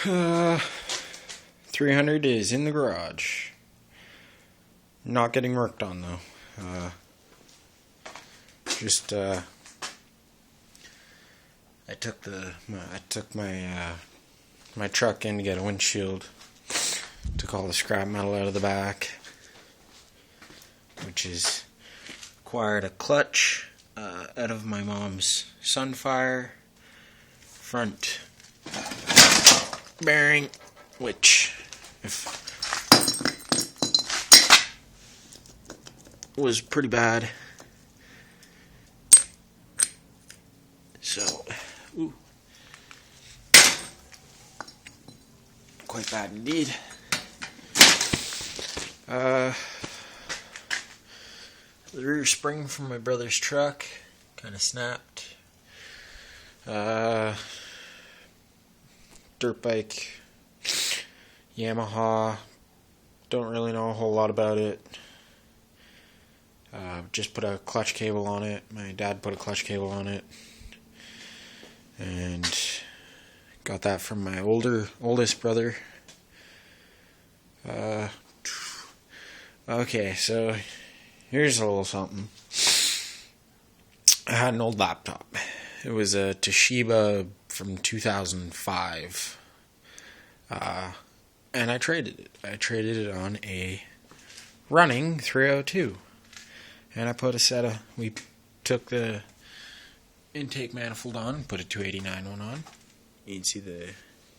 Uh, 300 is in the garage. Not getting worked on though. I took my truck in to get a windshield. Took all the scrap metal out of the back, which is acquired a clutch out of my mom's Sunfire front bearing, which was pretty bad. So, quite bad indeed. The rear spring from my brother's truck kind of snapped. Dirt bike, Yamaha. Don't really know a whole lot about it. Just put a clutch cable on it. My dad put a clutch cable on it, and got that from my oldest brother. Okay, so here's a little something. I had an old laptop. It was a Toshiba from 2005. And I traded it. I traded it on a running 302. And we took the intake manifold on, put a 289 one on. You can see the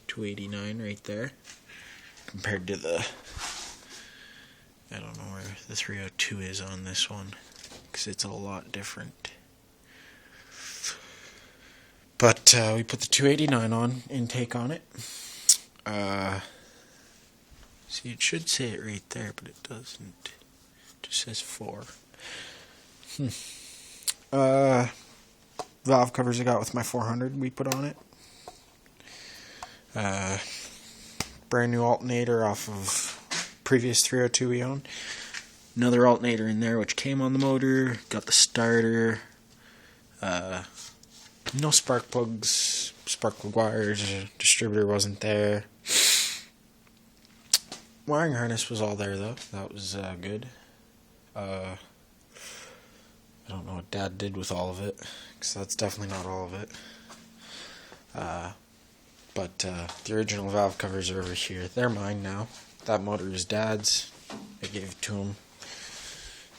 289 right there. Compared to I don't know where the 302 is on this one, because it's a lot different. But we put the 289 on, intake on it. See, it should say it right there, but it doesn't. It just says 4. Valve covers I got with my 400 we put on it. Brand new alternator off of previous 302 we owned. Another alternator in there which came on the motor. Got the starter. No spark plugs, spark plug wires. Distributor wasn't there. Wiring harness was all there though. That was good. I don't know what Dad did with all of it, because that's definitely not all of it. But the original valve covers are over here. They're mine now. That motor is Dad's. I gave it to him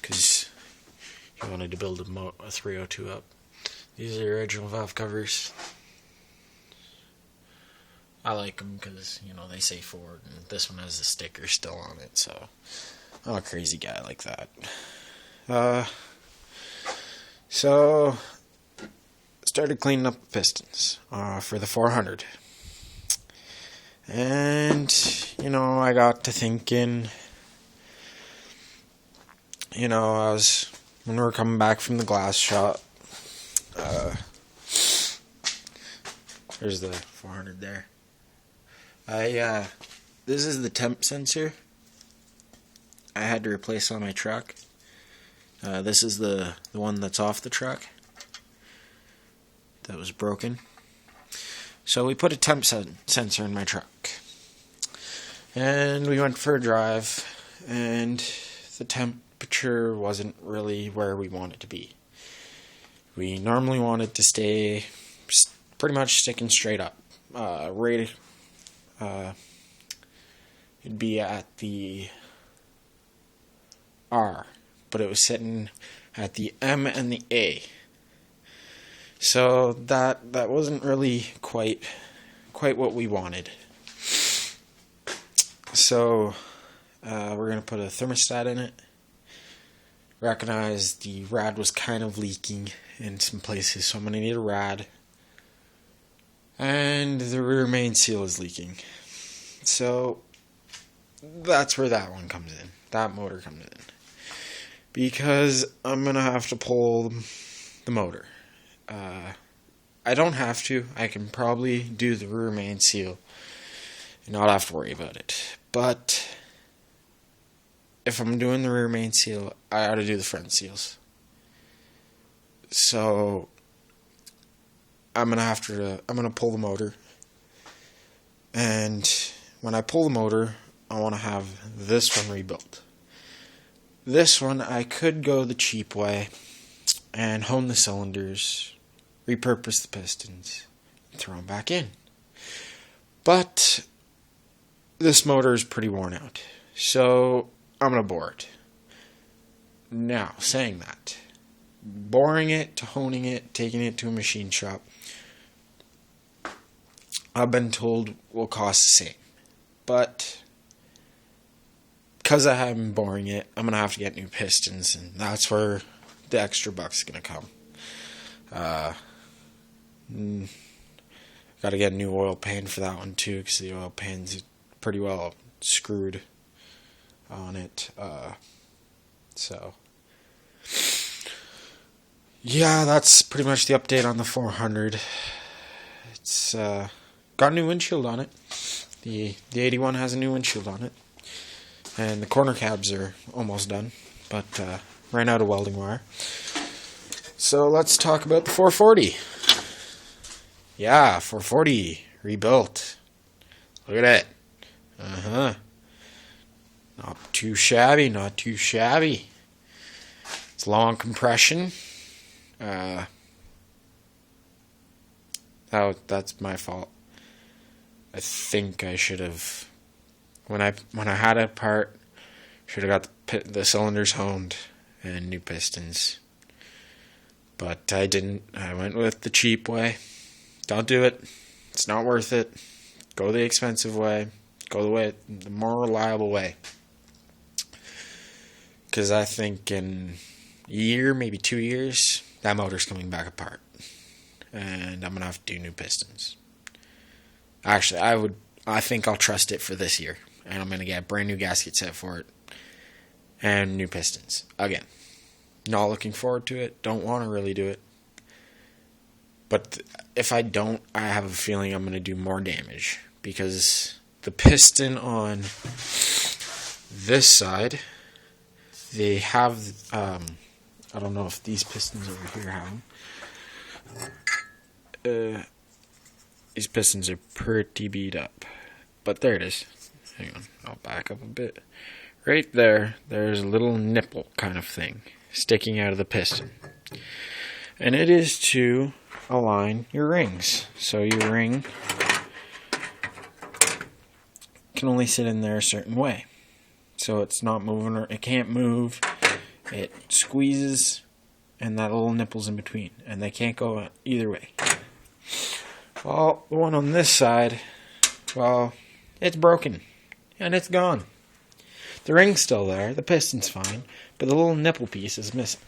because he wanted to build a 302 up. These are the original valve covers. I like them because, they say Ford, and this one has the sticker still on it, so I'm a crazy guy like that. So, started cleaning up the pistons for the 400. And, I got to thinking, when we were coming back from the glass shop, there's the 400 there. This is the temp sensor I had to replace on my truck. This is the one that's off the truck that was broken. So we put a temp sensor in my truck. And we went for a drive, and the temperature wasn't really where we want it to be. We normally want it to stay pretty much sticking straight up. It'd be at the R, but it was sitting at the M and the A. So that wasn't really quite what we wanted. So we're going to put a thermostat in it. Recognize the rad was kind of leaking in some places, so I'm going to need a rad. And the rear main seal is leaking. So that's where that one comes in. That motor comes in. Because I'm going to have to pull the motor. I don't have to. I can probably do the rear main seal and not have to worry about it. But if I'm doing the rear main seal, I ought to do the front seals. So I'm gonna pull the motor, And when I pull the motor, I want to have this one rebuilt. This one, I could go the cheap way and hone the cylinders, repurpose the pistons, and throw them back in. But this motor is pretty worn out, so I'm going to bore it. Now, saying that, boring it to honing it, taking it to a machine shop, I've been told will cost the same. But because I haven't been boring it, I'm going to have to get new pistons, and that's where the extra buck's going to come. Got to get a new oil pan for that one too, because the oil pan's pretty well screwed on it. So, yeah, that's pretty much the update on the 400. It's got a new windshield on it. The 81 has a new windshield on it. And the corner cabs are almost done, but ran out of welding wire. So let's talk about the 440. Yeah, 440 rebuilt. Look at it. Not too shabby, not too shabby. It's low on compression. That's my fault. I think I should have, when I had it apart, should have got the cylinders honed and new pistons. But I didn't. I went with the cheap way. Don't do it. It's not worth it. Go the expensive way. Go the more reliable way. Because I think in a year, maybe 2 years, that motor's coming back apart. And I'm going to have to do new pistons. Actually, I think I'll trust it for this year. And I'm going to get a brand new gasket set for it. And new pistons. Again, not looking forward to it. Don't want to really do it. But if I don't, I have a feeling I'm going to do more damage. Because the piston on this side, they have, I don't know if these pistons over here have them. These pistons are pretty beat up. But there it is. Hang on, I'll back up a bit. Right there, there's a little nipple kind of thing sticking out of the piston. And it is to align your rings. So your ring can only sit in there a certain way. So it's not moving, or it can't move. It squeezes, and that little nipple's in between. And they can't go either way. Well, the one on this side, well, it's broken. And it's gone. The ring's still there, the piston's fine, but the little nipple piece is missing.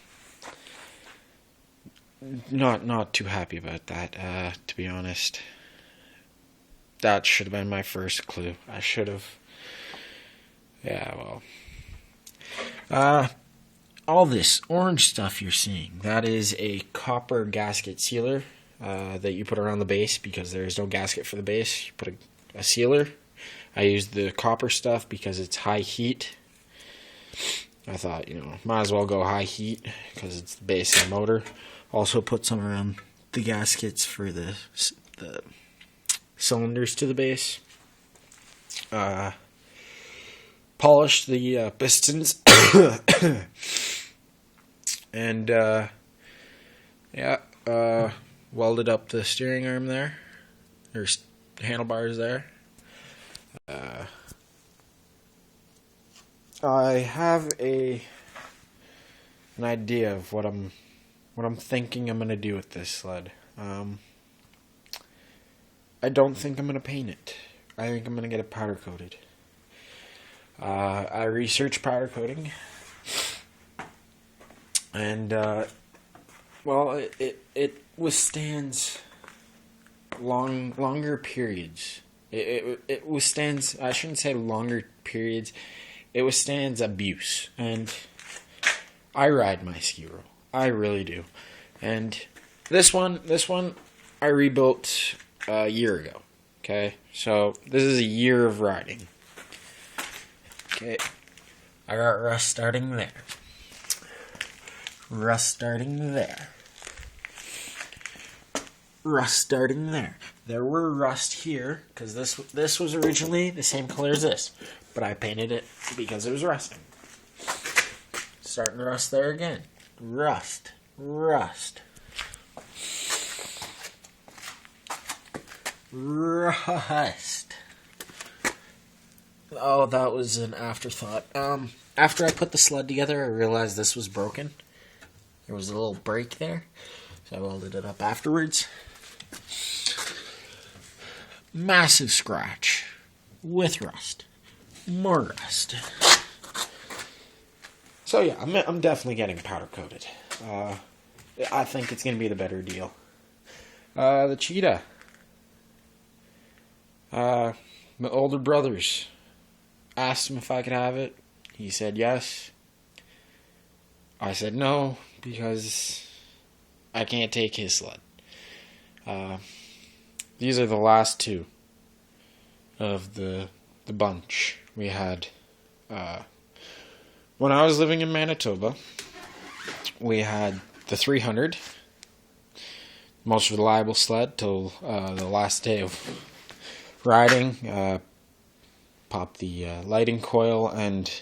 Not too happy about that, to be honest. That should have been my first clue. I should have. Yeah, well. All this orange stuff you're seeing, that is a copper gasket sealer that you put around the base because there's no gasket for the base. You put a sealer. I used the copper stuff because it's high heat. I thought, might as well go high heat because it's the base of the motor. Also put some around the gaskets for the cylinders to the base. Polished the pistons. And, welded up the steering arm there. There's handlebars there. I have an idea of what I'm thinking I'm gonna do with this sled. I don't think I'm gonna paint it. I think I'm gonna get it powder coated. I researched powder coating, and it withstands longer periods. It withstands, I shouldn't say longer periods, it withstands abuse. And I ride my ski roll. I really do. And this one I rebuilt a year ago. Okay? So this is a year of riding. Okay. I got rust starting there. rust starting there. There were rust here, because this was originally the same color as this, but I painted it because it was rusting. Starting to rust there again. Rust. Rust. Oh, that was an afterthought. After I put the sled together, I realized this was broken. There was a little break there, so I welded it up afterwards. Massive scratch with rust. More rust. So yeah, I'm definitely getting powder coated. I think it's going to be the better deal. The cheetah. My older brothers asked him if I could have it. He said yes. I said no, because I can't take his sled. These are the last two of the bunch we had. When I was living in Manitoba, we had the 300, most reliable sled till the last day of riding. Popped the lighting coil, and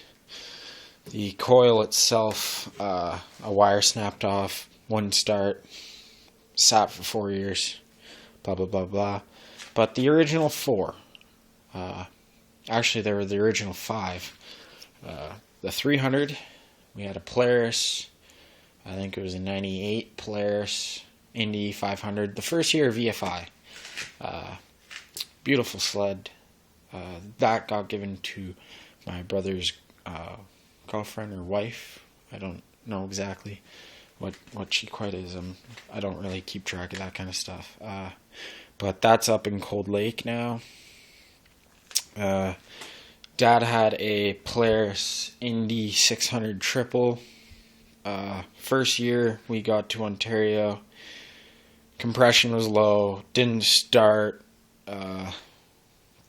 the coil itself, a wire snapped off, wouldn't start, sat for 4 years, blah blah blah blah. But the original 4, actually there were the original 5. The 300, we had a Polaris, I think it was a 98 Polaris Indy 500, the first year of VFI. Beautiful sled. That got given to my brother's girlfriend or wife. I don't know exactly what she quite is. I don't really keep track of that kind of stuff. But that's up in Cold Lake now. Dad had a Polaris Indy 600 triple. First year we got to Ontario, compression was low, didn't start.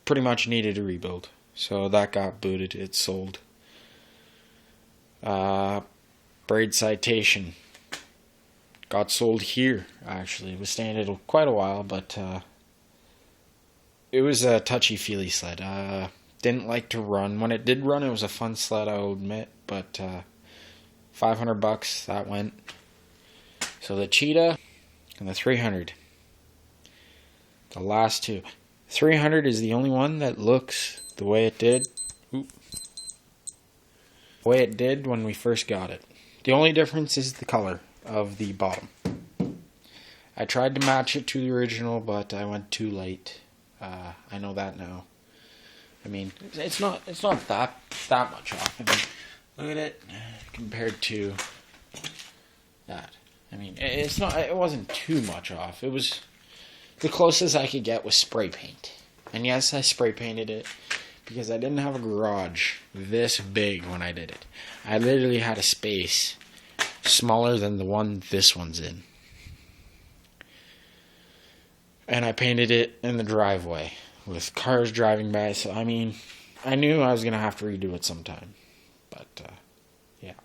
Pretty much needed a rebuild, so that got booted. It sold. Braid Citation got sold here. Actually, it was staying quite a while, but it was a touchy-feely sled. Didn't like to run. When it did run, it was a fun sled, I'll admit, but $500 that went. So the Cheetah and the 300, the last two. 300 is the only one that looks the way it did. The way it did when we first got it. The only difference is the color of the bottom. I tried to match it to the original, but I went too late. I know that now. I mean, it's not that much off. I mean, look at it compared to that. I mean, it wasn't too much off. It was the closest I could get was spray paint. And yes, I spray painted it because I didn't have a garage this big when I did it. I literally had a space smaller than the one this one's in. And I painted it in the driveway with cars driving by. So, I mean, I knew I was going to have to redo it sometime. But, yeah.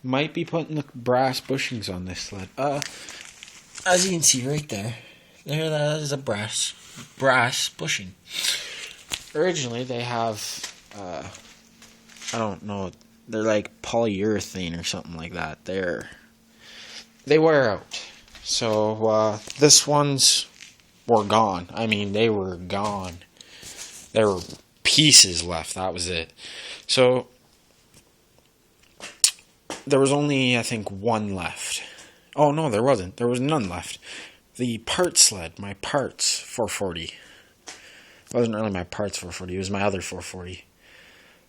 Might be putting the brass bushings on this sled. As you can see right there, that is a brass bushing. Originally, they have, I don't know, they're like polyurethane or something like that. They wear out. So, this ones were gone. I mean, they were gone. There were pieces left. That was it. So, there was only, I think, one left. Oh, no, there wasn't. There was none left. The parts sled, my parts 440. It wasn't really my parts 440. It was my other 440.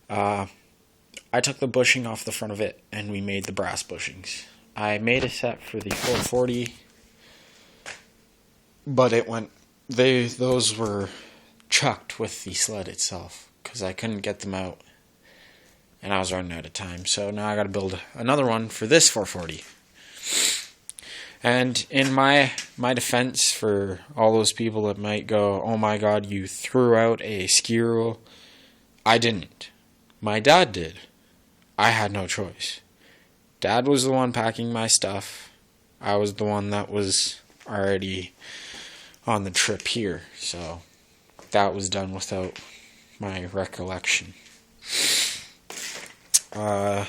I took the bushing off the front of it, and we made the brass bushings. I made a set for the 440, but those were chucked with the sled itself, because I couldn't get them out, and I was running out of time. So now I got to build another one for this 440. And in my defense, for all those people that might go, oh my god, you threw out a ski rule, I didn't. My dad did. I had no choice. Dad was the one packing my stuff. I was the one that was already on the trip here, so that was done without my recollection. Got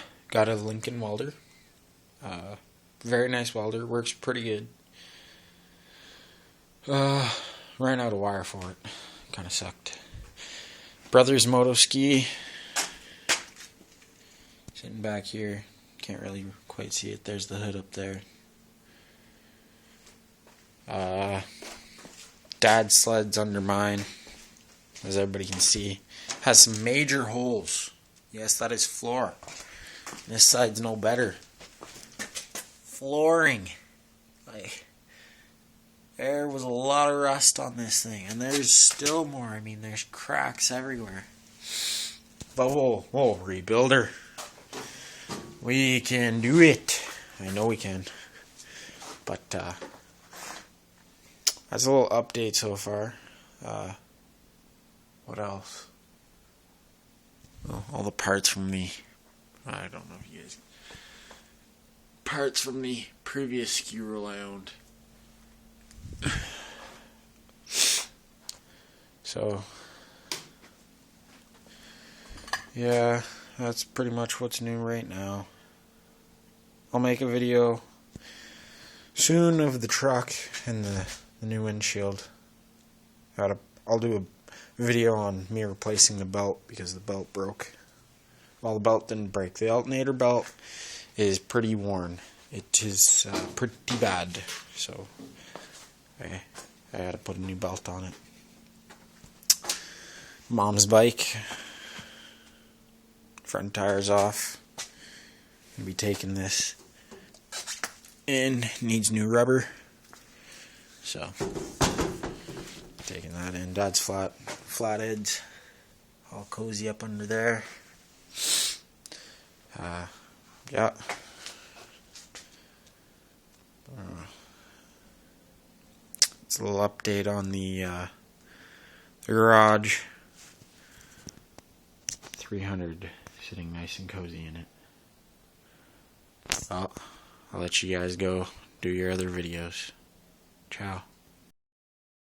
a Lincoln welder. Very nice welder. Works pretty good. Ran out of wire for it. Kind of sucked. Brother's moto ski. Sitting back here. Can't really quite see it. There's the hood up there. Dad's sled's under mine, as everybody can see. Has some major holes. Yes, that is floor. This side's no better. Flooring. Like, there was a lot of rust on this thing, and there's still more. I mean, there's cracks everywhere. But we'll rebuilder. We can do it. I know we can. But that's a little update so far. What else? Oh, all the parts from the... I don't know if you guys... Parts from the previous ski roll I owned. So... yeah, that's pretty much what's new right now. I'll make a video soon of the truck and the new windshield. I'll do a video on me replacing the belt because the belt broke. Well, the belt didn't break. The alternator belt is pretty worn. It is pretty bad. So I had to put a new belt on it. Mom's bike. Front tire's off. Gonna be taking this in. Needs new rubber. So taking that in. Dad's flatheads. All cozy up under there. Yeah. It's a little update on the garage. 300 sitting nice and cozy in it. Well, I'll let you guys go do your other videos. Ciao.